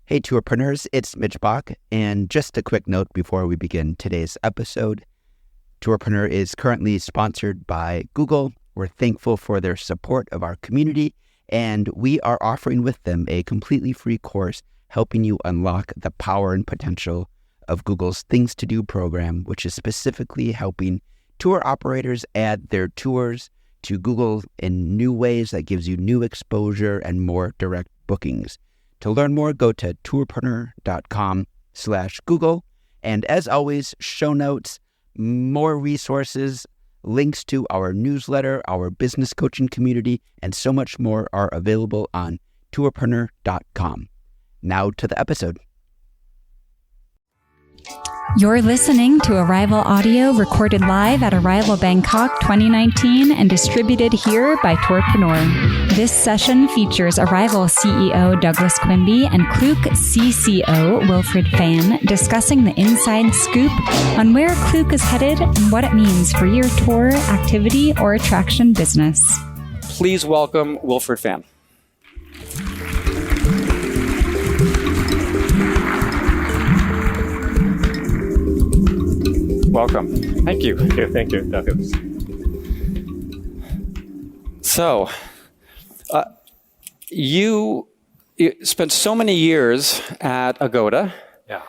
Hey, Tourpreneurs, it's Mitch Bach, and just a quick note before we begin today's episode. Tourpreneur is currently sponsored by Google. We're thankful for their support of our community, and we are offering with them a completely free course helping you unlock the power and potential of Google's Things to Do program, which is specifically helping tour operators add their tours to Google in new ways that gives you new exposure and more direct bookings. To learn more, go to tourpreneur.com/Google. And as always, show notes, more resources, links to our newsletter, our business coaching community, and so much more are available on tourpreneur.com. Now to the episode. You're listening to Arival audio recorded live at Arival Bangkok 2019 and distributed here by Tourpreneur. This session features Arival CEO Douglas Quimby and Klook CCO Wilfred Fan discussing the inside scoop on where Klook is headed and what it means for your tour, activity, or attraction business. Please welcome Wilfred Fan. Welcome. Thank you. Thank you, Douglas. So, you spent so many years at Agoda. Yeah.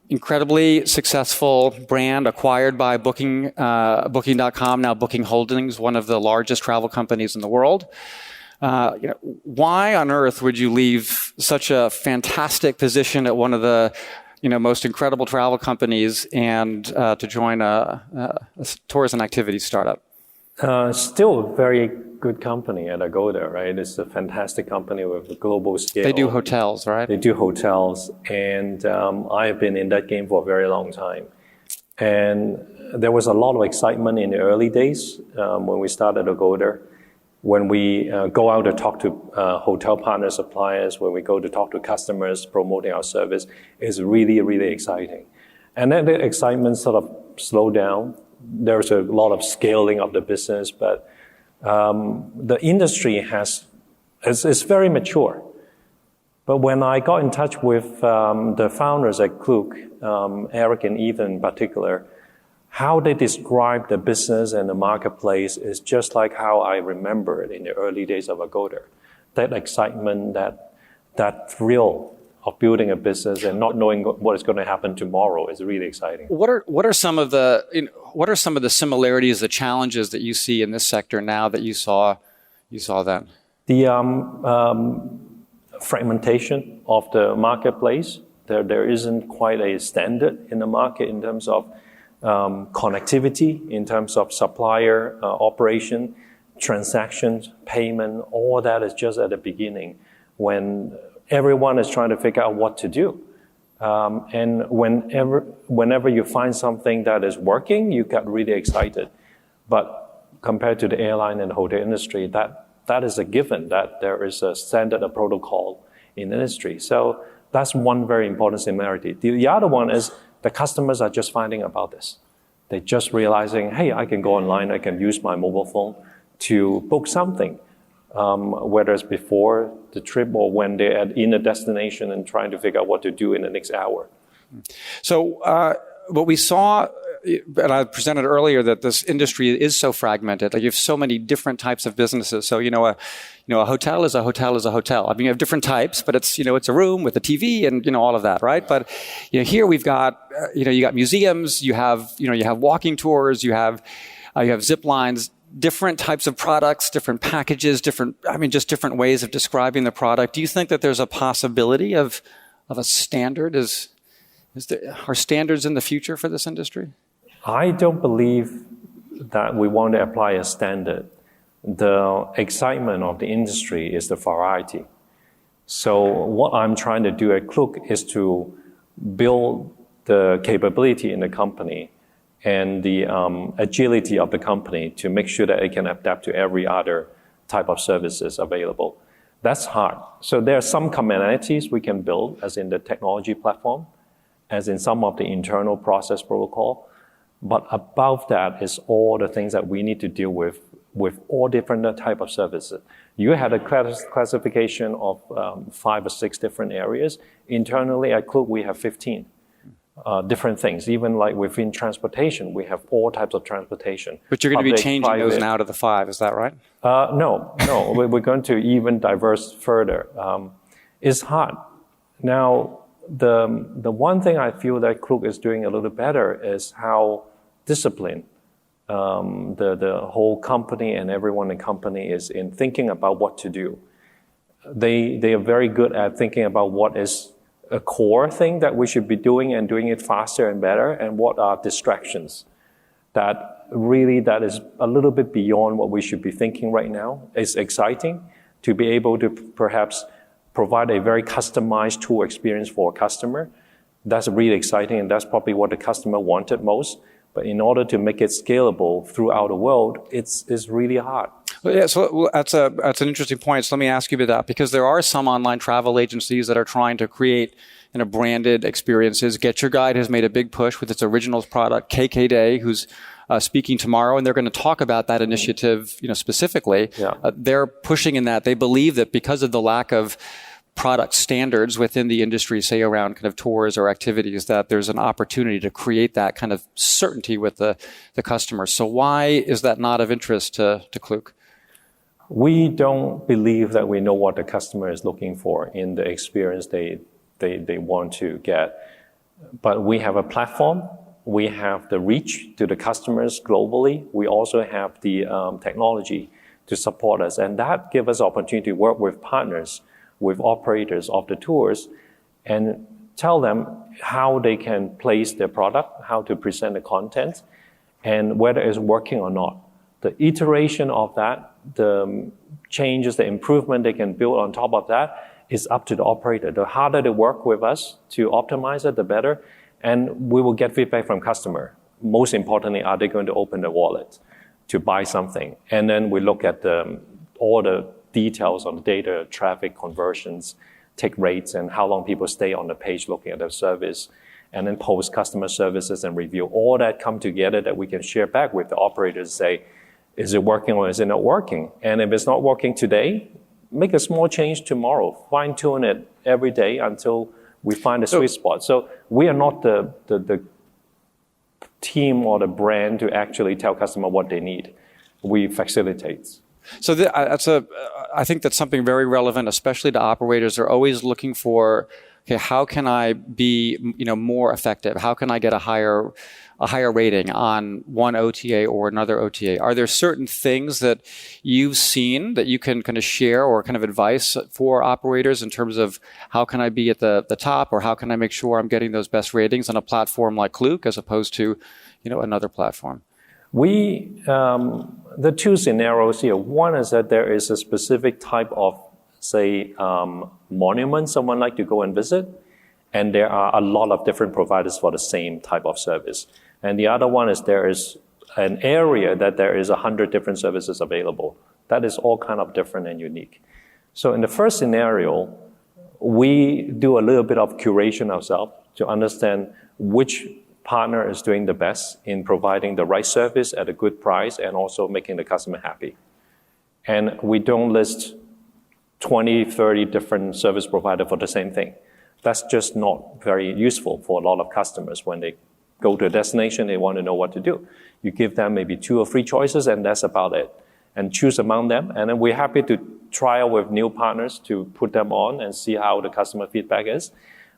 Incredibly successful brand acquired by Booking.com, now Booking Holdings, one of the largest travel companies in the world. Why on earth would you leave such a fantastic position at one of the most incredible travel companies and to join a tourism activities startup? Still a very good company at Agoda, right? It's a fantastic company with a global scale. They do hotels, right? They do hotels, and I've been in that game for a very long time. And there was a lot of excitement in the early days when we started Agoda. When we go out to talk to hotel partner suppliers, when we go to talk to customers promoting our service, is really, really exciting. And then the excitement sort of slowed down. There's a lot of scaling of the business, but the industry is very mature. But when I got in touch with the founders at Klook, Eric and Ethan in particular, how they describe the business and the marketplace is just like how I remember it in the early days of Agoda. That excitement, that thrill of building a business and not knowing what is going to happen tomorrow is really exciting. What are some of the similarities, the challenges that you see in this sector now that you saw then? The fragmentation of the marketplace. There isn't quite a standard in the market in terms of connectivity, in terms of supplier operation, transactions, payment, all that is just at the beginning when everyone is trying to figure out what to do. And whenever you find something that is working, you get really excited. But compared to the airline and hotel industry, that is a given, that there is a standard, a protocol in the industry. So that's one very important similarity. The other one is the customers are just finding about this. They're just realizing, hey, I can go online, I can use my mobile phone to book something, whether it's before the trip or when they're in a destination and trying to figure out what to do in the next hour. So what we saw, and I presented earlier that this industry is so fragmented. Like you have so many different types of businesses. So a hotel is a hotel is a hotel. I mean, you have different types, but it's it's a room with a TV and all of that, right? But here we've got you got museums, you have walking tours, you have zip lines, different types of products, different packages, just different ways of describing the product. Do you think that there's a possibility of a standard? Are standards in the future for this industry? I don't believe that we want to apply a standard. The excitement of the industry is the variety. So what I'm trying to do at Klook is to build the capability in the company and the agility of the company to make sure that it can adapt to every other type of services available. That's hard. So there are some commonalities we can build, as in the technology platform, as in some of the internal process protocol. But above that is all the things that we need to deal with with all different type of services. You had a classification of 5 or 6 different areas. Internally at Klook, we have 15 different things. Even like within transportation, we have all types of transportation. But you're going to be Public, changing private. those now to the 5, is that right? No. We're going to even diverse further. It's hard. Now, the one thing I feel that Klook is doing a little better is how disciplined the whole company and everyone in the company is in thinking about what to do. They are very good at thinking about what is a core thing that we should be doing and doing it faster and better, and what are distractions that is a little bit beyond what we should be thinking right now. It's exciting to be able to perhaps provide a very customized tool experience for a customer. That's really exciting, and that's probably what the customer wanted most. But in order to make it scalable throughout the world, it's really hard. Well, yeah, so that's an interesting point. So let me ask you about that, because there are some online travel agencies that are trying to create branded experiences. Get Your Guide has made a big push with its originals product, KK Day, who's speaking tomorrow, and they're going to talk about that initiative, specifically. Yeah. They're pushing in that. They believe that because of the lack of product standards within the industry, say around kind of tours or activities, that there's an opportunity to create that kind of certainty with the customer. So why is that not of interest to Klook? We don't believe that we know what the customer is looking for in the experience they want to get. But we have a platform. We have the reach to the customers globally. We also have the technology to support us. And that gives us opportunity to work with partners, with operators of the tours, and tell them how they can place their product, how to present the content, and whether it's working or not. The iteration of that, the changes, the improvement they can build on top of that is up to the operator. The harder they work with us to optimize it, the better. And we will get feedback from customer. Most importantly, are they going to open the wallet to buy something? And then we look at all the details on the data, traffic, conversions, take rates, and how long people stay on the page looking at the service, and then post customer services and review. All that come together that we can share back with the operators, say, is it working or is it not working? And if it's not working today, make a small change tomorrow. Fine-tune it every day until we find a sweet spot. So we are not the team or the brand to actually tell customer what they need. We facilitate. So I think that's something very relevant, especially to operators. They're always looking for, okay, how can I be, more effective? How can I get a higher rating on one OTA or another OTA? Are there certain things that you've seen that you can kind of share, or kind of advice for operators in terms of how can I be at the top, or how can I make sure I'm getting those best ratings on a platform like Klook as opposed to, another platform? The two scenarios here. One is that there is a specific type of, say, monument someone like to go and visit, and there are a lot of different providers for the same type of service. And the other one is there is an area that there is 100 different services available. That is all kind of different and unique. So in the first scenario, we do a little bit of curation ourselves to understand which partner is doing the best in providing the right service at a good price and also making the customer happy. And we don't list 20, 30 different service providers for the same thing. That's just not very useful for a lot of customers. When they go to a destination, they want to know what to do. You give them maybe 2 or 3 choices, and that's about it. And choose among them. And then we're happy to trial with new partners to put them on and see how the customer feedback is.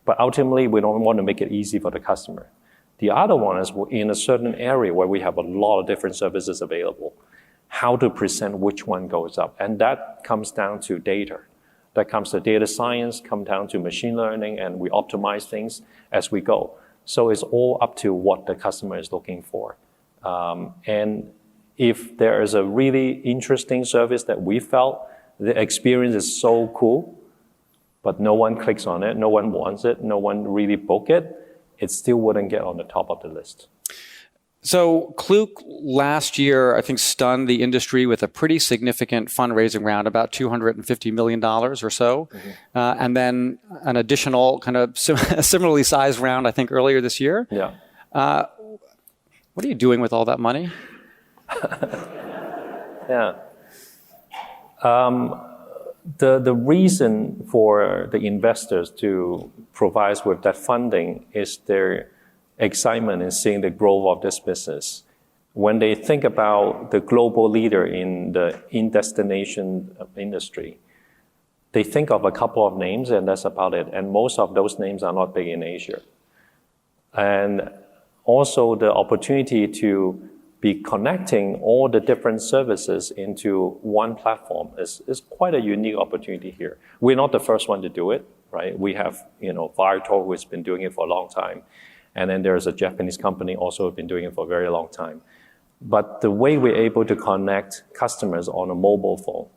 But ultimately, we don't want to make it easy for the customer. The other one is in a certain area where we have a lot of different services available, how to present which one goes up. And that comes down to data. That comes to data science, come down to machine learning, and we optimize things as we go. So it's all up to what the customer is looking for. And if there is a really interesting service that we felt the experience is so cool, but no one clicks on it, no one wants it, no one really book it, it still wouldn't get on the top of the list. So Klook last year, I think, stunned the industry with a pretty significant fundraising round, about $250 million or so. Mm-hmm. And then an additional kind of similarly sized round, I think, earlier this year. Yeah. What are you doing with all that money? Yeah. The reason for the investors to provide us with that funding is their excitement in seeing the growth of this business. When they think about the global leader in the in-destination industry, they think of a couple of names and that's about it. And most of those names are not big in Asia. And also the opportunity to be connecting all the different services into one platform is quite a unique opportunity here. We're not the first one to do it, right? We have, Viator, who has been doing it for a long time. And then there's a Japanese company also who have been doing it for a very long time. But the way we're able to connect customers on a mobile phone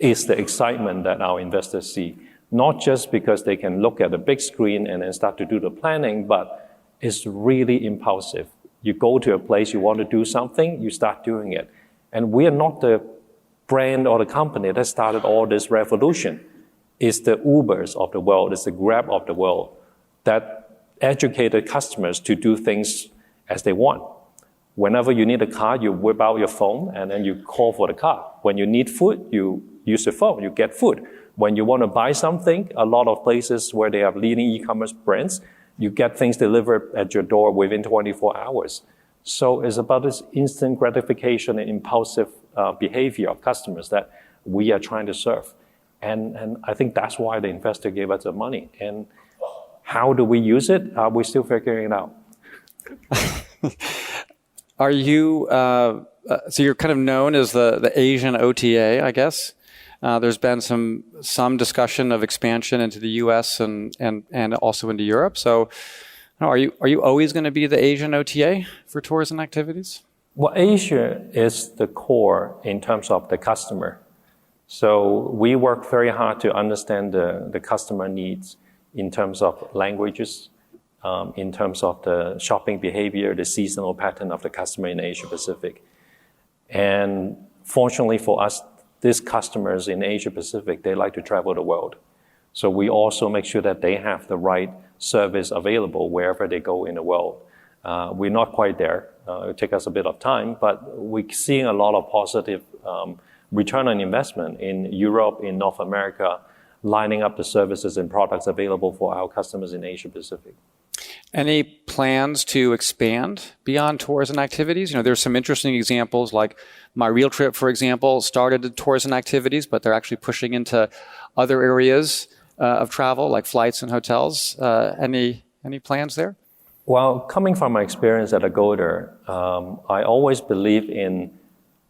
is the excitement that our investors see. Not just because they can look at a big screen and then start to do the planning, but it's really impulsive. You go to a place, you want to do something, you start doing it. And we are not the brand or the company that started all this revolution. It's the Ubers of the world, it's the Grab of the world that educated customers to do things as they want. Whenever you need a car, you whip out your phone and then you call for the car. When you need food, you use your phone, you get food. When you want to buy something, a lot of places where they have leading e-commerce brands, you get things delivered at your door within 24 hours. So it's about this instant gratification and impulsive behavior of customers that we are trying to serve. And I think that's why the investor gave us the money. And how do we use it? We're still figuring it out. Are you, so you're kind of known as the Asian OTA, I guess? There's been some discussion of expansion into the U.S. and also into Europe. So, are you always going to be the Asian OTA for tours and activities? Well, Asia is the core in terms of the customer. So we work very hard to understand the customer needs in terms of languages, in terms of the shopping behavior, the seasonal pattern of the customer in Asia Pacific. And fortunately for us, these customers in Asia Pacific, they like to travel the world. So we also make sure that they have the right service available wherever they go in the world. We're not quite there. It'll take us a bit of time, but we're seeing a lot of positive return on investment in Europe, in North America, lining up the services and products available for our customers in Asia Pacific. Any plans to expand beyond tours and activities? There's some interesting examples like My Real Trip, for example, started at tours and activities, but they're actually pushing into other areas of travel like flights and hotels. Any plans there? Well, coming from my experience at Agoda, I always believe in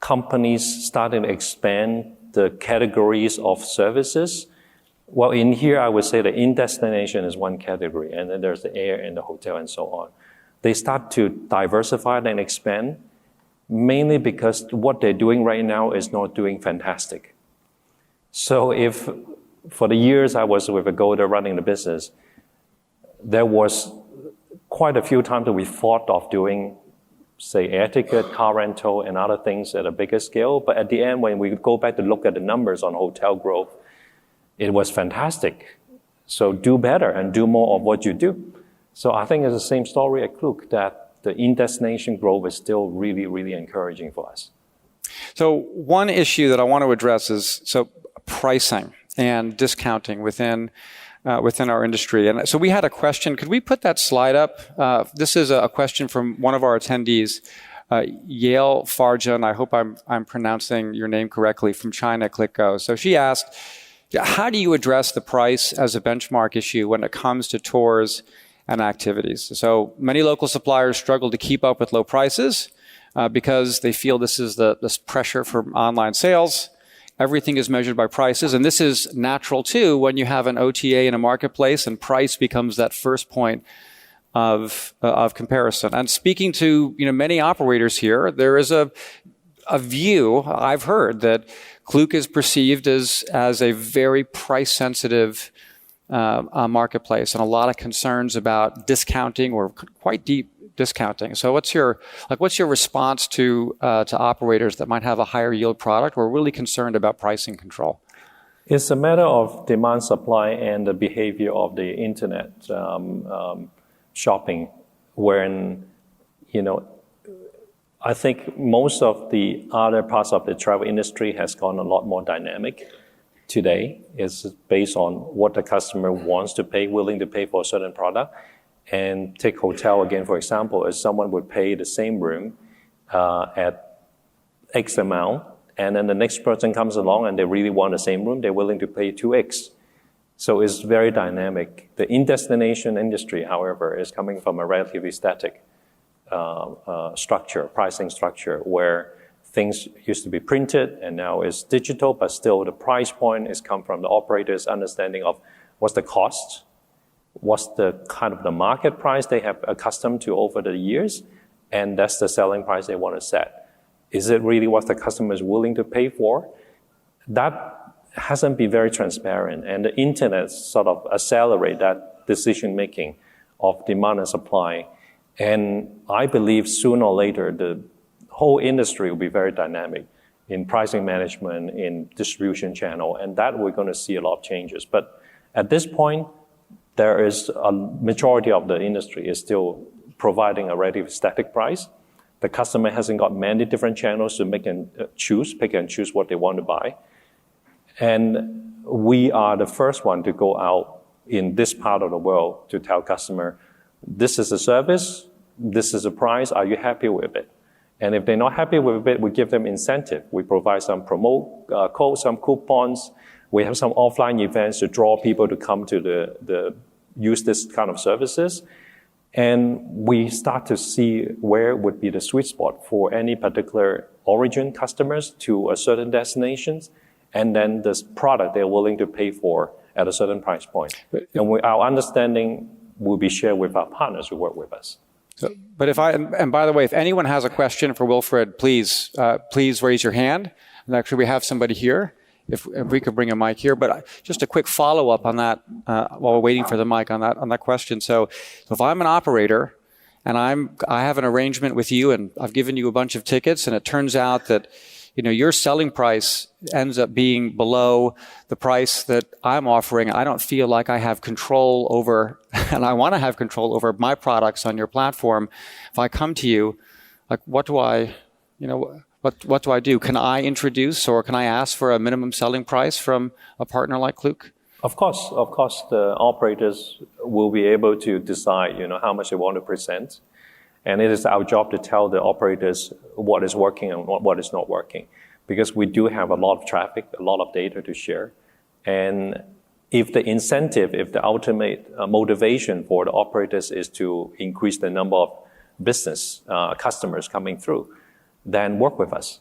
companies starting to expand the categories of services. Well, in here, I would say the in-destination is one category, and then there's the air and the hotel and so on. They start to diversify and expand, mainly because what they're doing right now is not doing fantastic. So if for the years I was with Agoda running the business, there was quite a few times that we thought of doing, say, air ticket, car rental, and other things at a bigger scale. But at the end, when we go back to look at the numbers on hotel growth, it was fantastic. So do better and do more of what you do. So I think it's the same story at Klook, that the in-destination growth is still really, really encouraging for us. So one issue that I want to address is pricing and discounting within our industry. And so we had a question. Could we put that slide up? This is a question from one of our attendees, Yale Farjan. I hope I'm pronouncing your name correctly, from China, ClickGo. So she asked, how do you address the price as a benchmark issue when it comes to tours and activities? So many local suppliers struggle to keep up with low prices because they feel this pressure from online sales. Everything is measured by prices, and this is natural too when you have an OTA in a marketplace and price becomes that first point of comparison. And speaking to many operators here, there is a view I've heard that Klook is perceived as a very price-sensitive marketplace, and a lot of concerns about discounting or quite deep discounting. So what's your response to operators that might have a higher yield product or are really concerned about pricing control? It's a matter of demand, supply, and the behavior of the internet shopping, when I think most of the other parts of the travel industry has gone a lot more dynamic today. It's based on what the customer wants to pay, willing to pay for a certain product. And take hotel again, for example, if someone would pay the same room at X amount, and then the next person comes along and they really want the same room, they're willing to pay 2X. So it's very dynamic. The in-destination industry, however, is coming from a relatively static pricing structure, where things used to be printed and now it's digital, but still the price point is come from the operator's understanding of what's the cost, what's the kind of the market price they have accustomed to over the years, and that's the selling price they want to set. Is it really what the customer is willing to pay for? That hasn't been very transparent, and the internet sort of accelerate that decision making of demand and supply. And I believe sooner or later the whole industry will be very dynamic in pricing management, in distribution channel, and that we're going to see a lot of changes. But at this point, there is a majority of the industry is still providing a relatively static price. The customer hasn't got many different channels to pick and choose what they want to buy. And we are the first one to go out in this part of the world to tell customer, this is a service, this is a price, are you happy with it? And if they're not happy with it, we give them incentive. We provide some promo codes, some coupons. We have some offline events to draw people to come to use this kind of services. And we start to see where would be the sweet spot for any particular origin customers to a certain destinations, and then this product they're willing to pay for at a certain price point. And our understanding will be shared with our partners who work with us. But and by the way, if anyone has a question for Wilfred, please raise your hand. And actually, we have somebody here. If we could bring a mic here, but just a quick follow-up on that while we're waiting for the mic on that question. So if I'm an operator and I have an arrangement with you and I've given you a bunch of tickets, and it turns out that your selling price ends up being below the price that I'm offering, I don't feel like I have control over, and I want to have control over my products on your platform. If I come to you, like what do I do? Can I introduce or can I ask for a minimum selling price from a partner like Klook? Of course, the operators will be able to decide, how much they want to present. And it is our job to tell the operators what is working and what is not working, because we do have a lot of traffic, a lot of data to share. And if the ultimate motivation for the operators is to increase the number of business customers coming through, then work with us.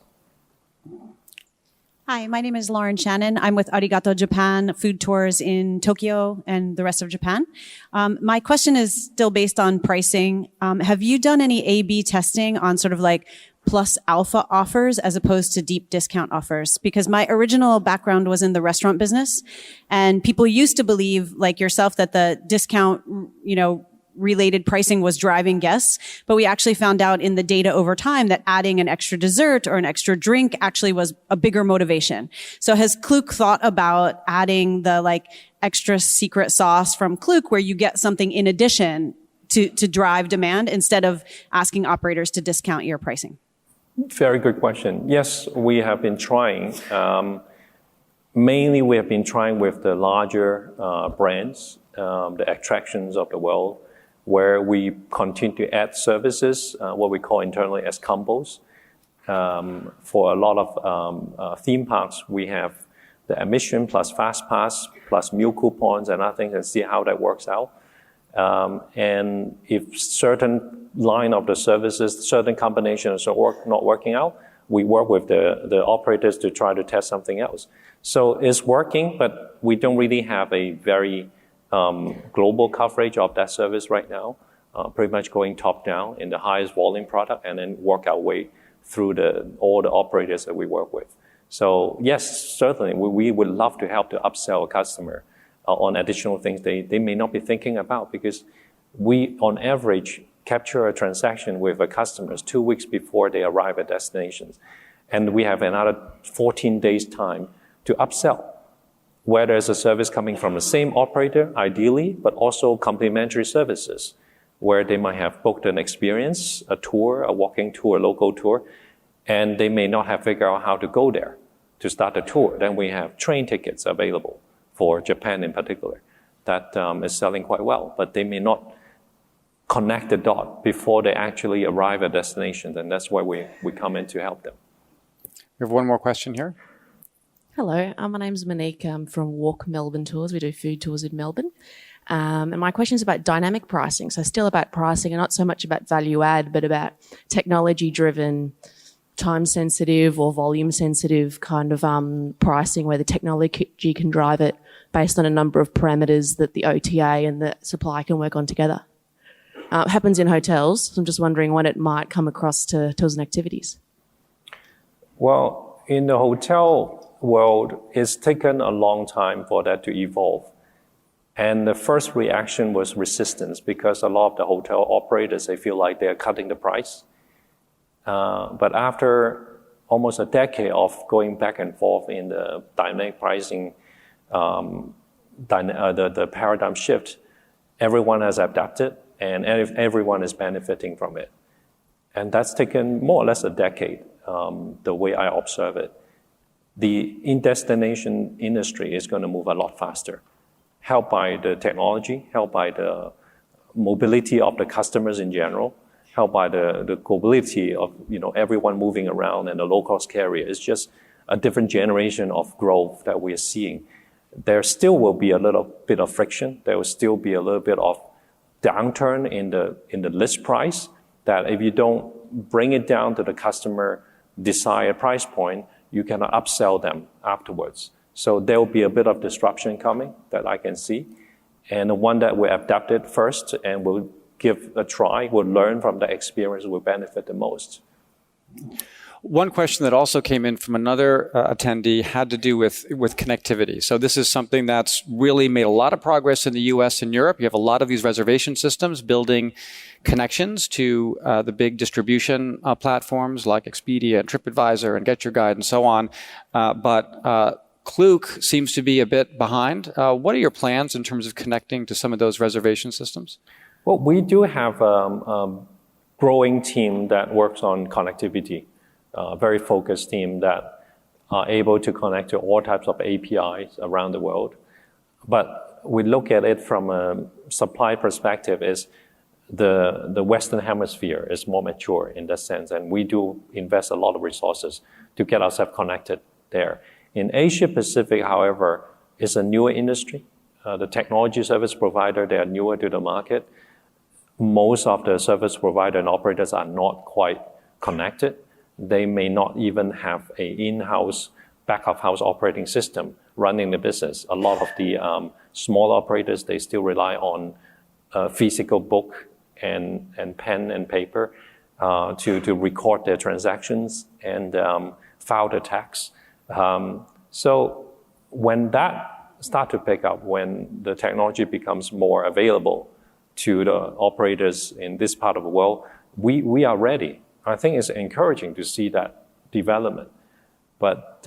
Hi, my name is Lauren Shannon. I'm with Arigato Japan Food Tours in Tokyo and the rest of Japan. My question is still based on pricing. Have you done any A/B testing on sort of like plus alpha offers as opposed to deep discount offers? Because my original background was in the restaurant business, and people used to believe, like yourself, that the discount, related pricing was driving guests, but we actually found out in the data over time that adding an extra dessert or an extra drink actually was a bigger motivation. So has Klook thought about adding the extra secret sauce from Klook, where you get something in addition to drive demand, instead of asking operators to discount your pricing? Very good question. Yes, we have been trying. Mainly we have been trying with the larger brands, the attractions of the world, where we continue to add services, what we call internally as combos. For a lot of theme parks, we have the admission plus fast pass plus meal coupons and other things, and see how that works out. And if certain line of the services, certain combinations are not working out, we work with the operators to try to test something else. So it's working, but we don't really have a very global coverage of that service right now, pretty much going top down in the highest volume product, and then work our way through all the operators that we work with. So yes, certainly we would love to help to upsell a customer on additional things they may not be thinking about, because we on average capture a transaction with a customers 2 weeks before they arrive at destinations, and we have another 14 days time to upsell, where there's a service coming from the same operator, ideally, but also complementary services. where they might have booked an experience, a tour, a walking tour, a local tour, and they may not have figured out how to go there to start a tour. Then we have train tickets available for Japan in particular that is selling quite well, but they may not connect the dot before they actually arrive at destinations, and that's where we come in to help them. We have one more question here. Hello, my name's Monique. I'm from Walk Melbourne Tours. We do food tours in Melbourne. And my question is about dynamic pricing. So still about pricing and not so much about value add, but about technology-driven, time-sensitive or volume-sensitive kind of pricing where the technology can drive it based on a number of parameters that the OTA and the supply can work on together. It happens in hotels, so I'm just wondering when it might come across to tours and activities. Well, in the hotel world, it's taken a long time for that to evolve. And the first reaction was resistance because a lot of the hotel operators, they feel like they're cutting the price. But after almost a decade of going back and forth in the dynamic pricing, the paradigm shift, everyone has adapted and everyone is benefiting from it. And that's taken more or less a decade, the way I observe it. The in-destination industry is going to move a lot faster, helped by the technology, helped by the mobility of the customers in general, helped by the globalization of everyone moving around and the low-cost carrier. It's just a different generation of growth that we're seeing. There still will be a little bit of friction. There will still be a little bit of downturn in the list price, that if you don't bring it down to the customer desired price point, you cannot upsell them afterwards. So there will be a bit of disruption coming that I can see. And the one that we adapted first and will give a try, will learn from the experience, will benefit the most. One question that also came in from another attendee had to do with connectivity. So this is something that's really made a lot of progress in the US and Europe. You have a lot of these reservation systems building connections to the big distribution platforms like Expedia and TripAdvisor and Get Your Guide and so on. But Klook seems to be a bit behind. What are your plans in terms of connecting to some of those reservation systems? Well, we do have a growing team that works on connectivity. A very focused team that are able to connect to all types of APIs around the world. But we look at it from a supply perspective is the Western Hemisphere is more mature in that sense, and we do invest a lot of resources to get ourselves connected there. In Asia Pacific, however, is a newer industry. The technology service provider, they are newer to the market. Most of the service provider and operators are not quite connected. They may not even have an in-house, back-of-house operating system running the business. A lot of the small operators, they still rely on a physical book and pen and paper to record their transactions and file the tax. So when that starts to pick up, when the technology becomes more available to the operators in this part of the world, we are ready. I think it's encouraging to see that development, but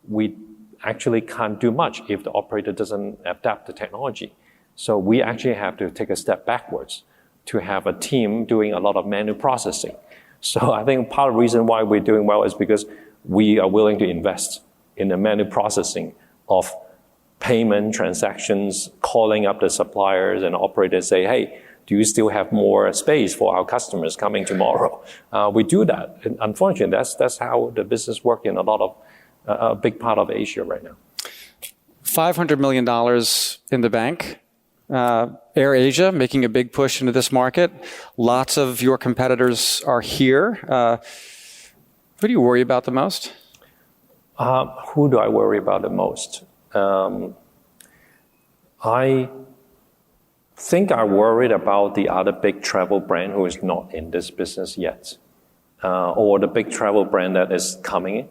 we actually can't do much if the operator doesn't adapt the technology. So we actually have to take a step backwards to have a team doing a lot of manual processing. So I think part of the reason why we're doing well is because we are willing to invest in the manual processing of payment transactions, calling up the suppliers and operators, say, hey, do you still have more space for our customers coming tomorrow? We do that. And unfortunately, that's how the business works in a big part of Asia right now. $500 million in the bank. AirAsia making a big push into this market. Lots of your competitors are here. Who do you worry about the most? Who do I worry about the most? I think I'm worried about the other big travel brand who is not in this business yet, or the big travel brand that is coming in,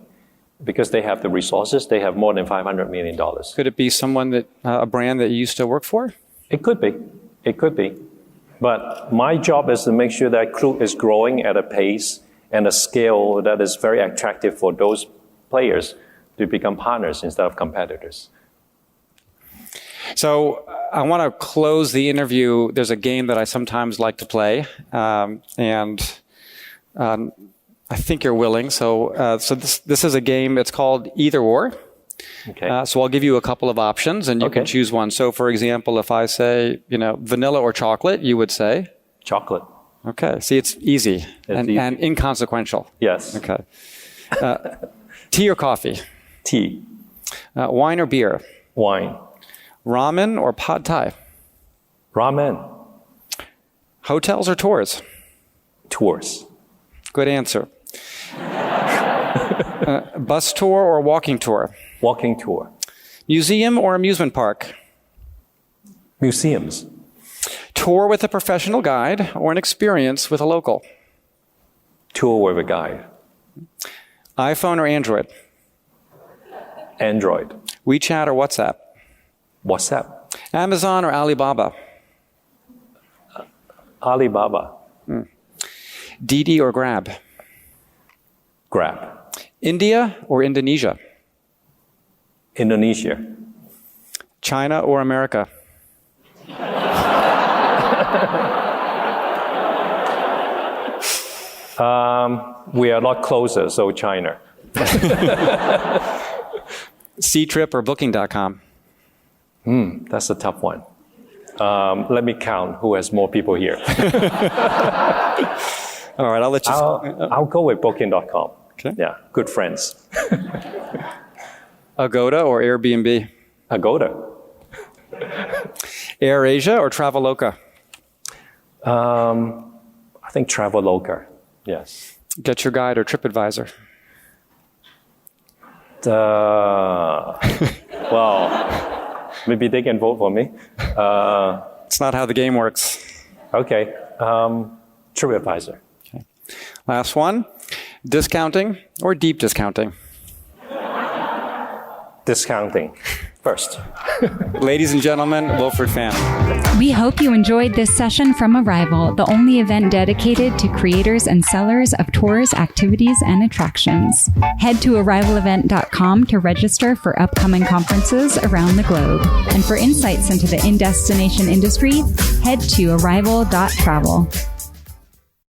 because they have the resources. They have more than $500 million. Could it be someone that a brand that you used to work for? It could be. It could be. But my job is to make sure that Klook is growing at a pace and a scale that is very attractive for those players to become partners instead of competitors. So I want to close the interview. There's a game that I sometimes like to play, and I think you're willing. So this is a game. It's called Either Or. Okay. So I'll give you a couple of options, and you can choose one. So, for example, if I say, vanilla or chocolate, you would say Chocolate. Okay. See, it's easy and inconsequential. Yes. Okay. Tea or coffee? Tea. Wine or beer? Wine. Ramen or pad thai? Ramen. Hotels or tours? Tours. Good answer. Bus tour or walking tour? Walking tour. Museum or amusement park? Museums. Tour with a professional guide or an experience with a local? Tour with a guide. iPhone or Android? Android. WeChat or WhatsApp? WhatsApp. Amazon or Alibaba? Alibaba. Didi or Grab? Grab. India or Indonesia? Indonesia. China or America? We are a lot closer, so China. Ctrip or Booking.com? That's a tough one. Let me count who has more people here. All right, I'll let you. I'll go with Booking.com. Okay. Yeah, good friends. Agoda or Airbnb? Agoda. AirAsia or Traveloka? I think Traveloka. Yes. Get Your Guide or TripAdvisor? Well, maybe they can vote for me. It's not how the game works. Okay. TripAdvisor. Okay. Last one. Discounting or deep discounting? Discounting first. Ladies and gentlemen, Wilfred Fan. We hope you enjoyed this session from Arival, the only event dedicated to creators and sellers of tours, activities, and attractions. Head to arivalevent.com to register for upcoming conferences around the globe. And for insights into the in-destination industry, head to arrival.travel.